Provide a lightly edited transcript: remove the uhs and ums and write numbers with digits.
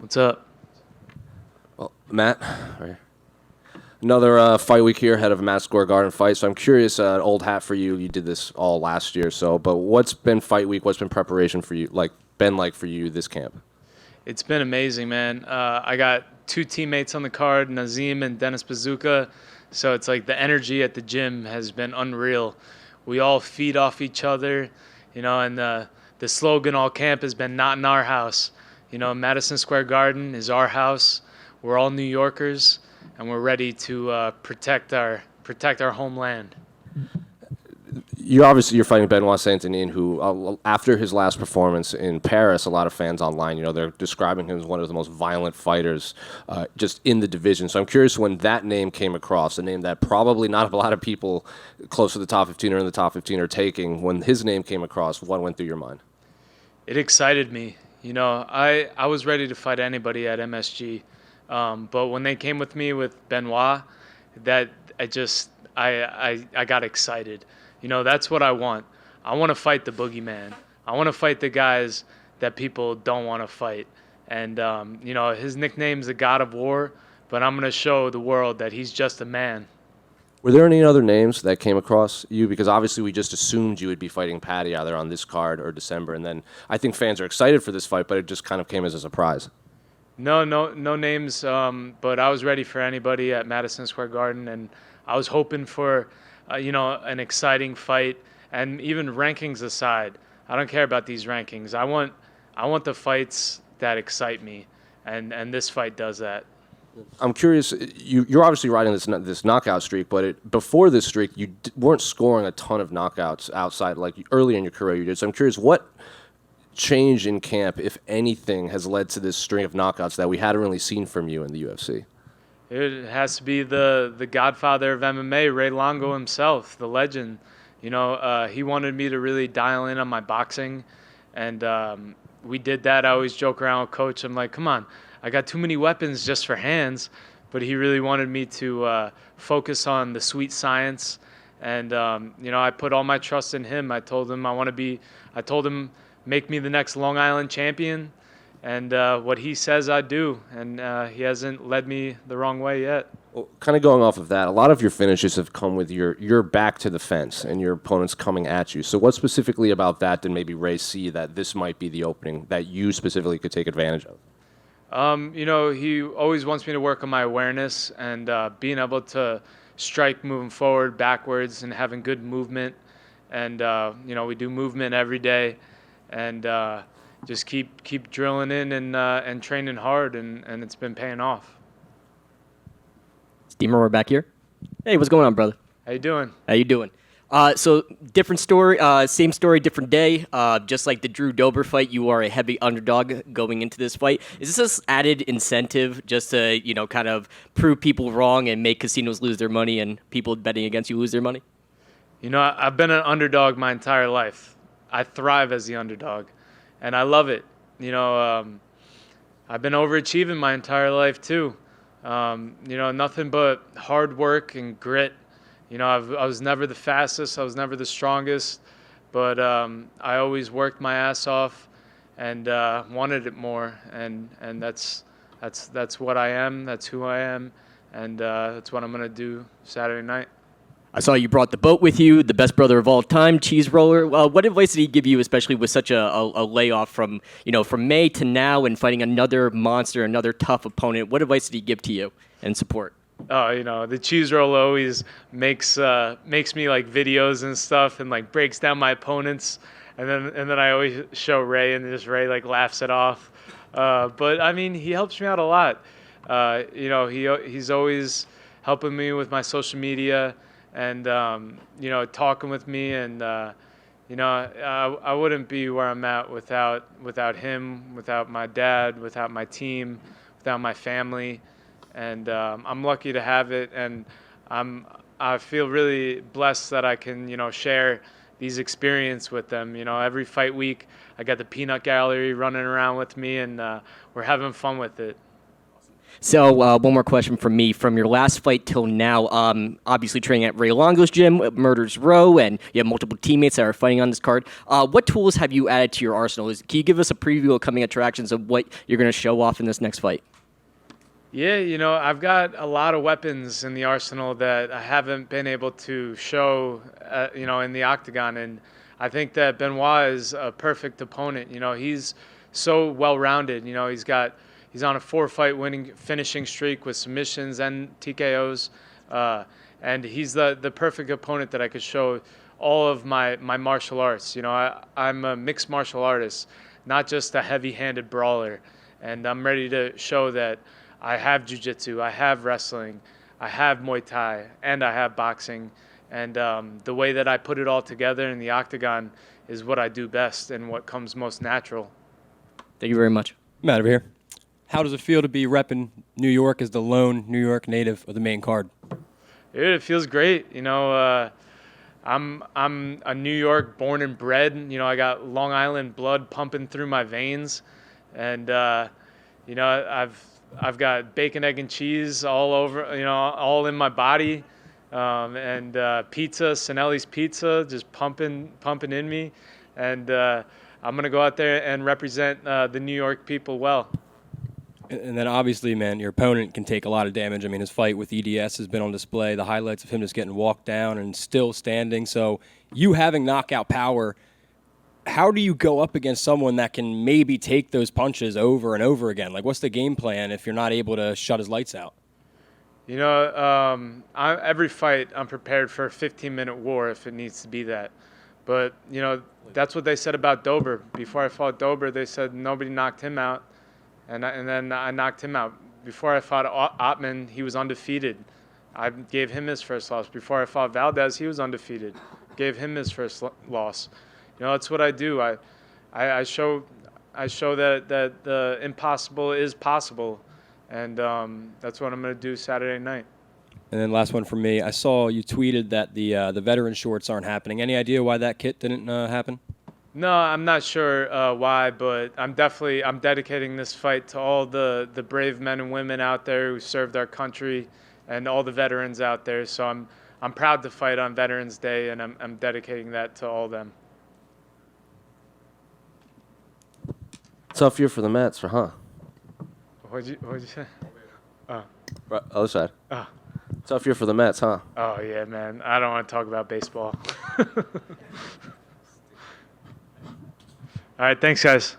What's up? Well, Matt, right. Another fight week here ahead of a Madison Square Garden fight. So I'm curious, old hat for you. You did this all last year, but what's been fight week? What's been preparation for you? Been like for you this camp? It's been amazing, man. I got two teammates on the card, Nazim and Dennis Bazooka. So it's like the energy at the gym has been unreal. We all feed off each other, and the slogan all camp has been "Not in our house." Madison Square Garden is our house. We're all New Yorkers, and we're ready to protect our homeland. You're fighting Benoit Saint-Denis, who after his last performance in Paris, a lot of fans online, they're describing him as one of the most violent fighters just in the division. So I'm curious, when that name came across, a name that probably not a lot of people close to the top 15 or in the top 15 are taking, when his name came across, what went through your mind? It excited me. I was ready to fight anybody at MSG. But when they came with me with Benoit, that I got excited. That's what I want. I want to fight the boogeyman. I want to fight the guys that people don't want to fight. And, his nickname's the God of War, but I'm going to show the world that he's just a man. Were there any other names that came across you? Because obviously we just assumed you would be fighting Patty either on this card or December. And then I think fans are excited for this fight, but it just kind of came as a surprise. No names, but I was ready for anybody at Madison Square Garden, and I was hoping for, an exciting fight. And even rankings aside, I don't care about these rankings. I want the fights that excite me, and this fight does that. I'm curious, you're obviously riding this knockout streak, but before this streak, you weren't scoring a ton of knockouts outside, like early in your career you did. So I'm curious, what change in camp, if anything, has led to this string of knockouts that we hadn't really seen from you in the UFC? It has to be the godfather of MMA, Ray Longo himself, the legend. He wanted me to really dial in on my boxing, and we did that. I always joke around with Coach. I'm like, come on, I got too many weapons just for hands. But he really wanted me to focus on the sweet science. And, I put all my trust in him. I told him, make me the next Long Island champion. And what he says, I do. And he hasn't led me the wrong way yet. Well, kind of going off of that, a lot of your finishes have come with your back to the fence and your opponents coming at you. So what specifically about that did maybe Ray see that this might be the opening that you specifically could take advantage of? He always wants me to work on my awareness and being able to strike moving forward, backwards, and having good movement. And, we do movement every day. And just keep drilling in and training hard, and it's been paying off. Steamer, we're back here. Hey, what's going on, brother? How you doing? How you doing? So different story, same story, different day. Just like the Drew Dober fight, you are a heavy underdog going into this fight. Is this added incentive just to, kind of prove people wrong and make casinos lose their money and people betting against you lose their money? I've been an underdog my entire life. I thrive as the underdog, and I love it. I've been overachieving my entire life too. Nothing but hard work and grit. I was never the fastest. I was never the strongest, but I always worked my ass off and wanted it more. And that's what I am. That's who I am, and that's what I'm gonna do Saturday night. I saw you brought the boat with you, the best brother of all time, Cheese Roller. What advice did he give you, especially with such a layoff from May to now and fighting another monster, another tough opponent? What advice did he give to you and support? Oh, the Cheese Roller always makes me like videos and stuff and like breaks down my opponents, and then I always show Ray and just Ray like laughs it off. But I mean, he helps me out a lot. He's always helping me with my social media. And, talking with me, and, I wouldn't be where I'm at without him, without my dad, without my team, without my family. And I'm lucky to have it, and I feel really blessed that I can, share these experiences with them. Every fight week I got the peanut gallery running around with me, and we're having fun with it. So one more question from me. From your last fight till now, obviously training at Ray Longo's gym, Murders Row, and you have multiple teammates that are fighting on this card. What tools have you added to your arsenal? Can you give us a preview of coming attractions of what you're going to show off in this next fight? Yeah, I've got a lot of weapons in the arsenal that I haven't been able to show, in the octagon. And I think that Benoit is a perfect opponent. He's so well-rounded. He's on a 4-fight finishing streak with submissions and TKOs. And he's the perfect opponent that I could show all of my martial arts. I'm a mixed martial artist, not just a heavy-handed brawler. And I'm ready to show that I have jiu-jitsu, I have wrestling, I have Muay Thai, and I have boxing. And the way that I put it all together in the octagon is what I do best and what comes most natural. Thank you very much. Matt over here. How does it feel to be repping New York as the lone New York native of the main card? Dude, it feels great. I'm a New York born and bred. I got Long Island blood pumping through my veins, and I've got bacon, egg, and cheese all over. All in my body, and pizza, Sinelli's Pizza, just pumping in me, and I'm gonna go out there and represent the New York people well. And then obviously, man, your opponent can take a lot of damage. I mean, his fight with EDS has been on display. The highlights of him just getting walked down and still standing. So you having knockout power, how do you go up against someone that can maybe take those punches over and over again? Like, what's the game plan if you're not able to shut his lights out? Every fight I'm prepared for a 15-minute war if it needs to be that. But, that's what they said about Dober. Before I fought Dober, they said nobody knocked him out. And then I knocked him out. Before I fought Ottman, he was undefeated. I gave him his first loss. Before I fought Valdez, he was undefeated. Gave him his first loss. That's what I do. I show that the impossible is possible, and that's what I'm going to do Saturday night. And then last one from me. I saw you tweeted that the veteran shorts aren't happening. Any idea why that kit didn't happen? No, I'm not sure why, but I'm dedicating this fight to all the brave men and women out there who served our country, and all the veterans out there. So I'm proud to fight on Veterans Day, and I'm dedicating that to all of them. Tough year for the Mets, huh? What'd you say? Oh. Right, other side. Oh. Tough year for the Mets, huh? Oh yeah, man. I don't want to talk about baseball. All right, thanks, guys.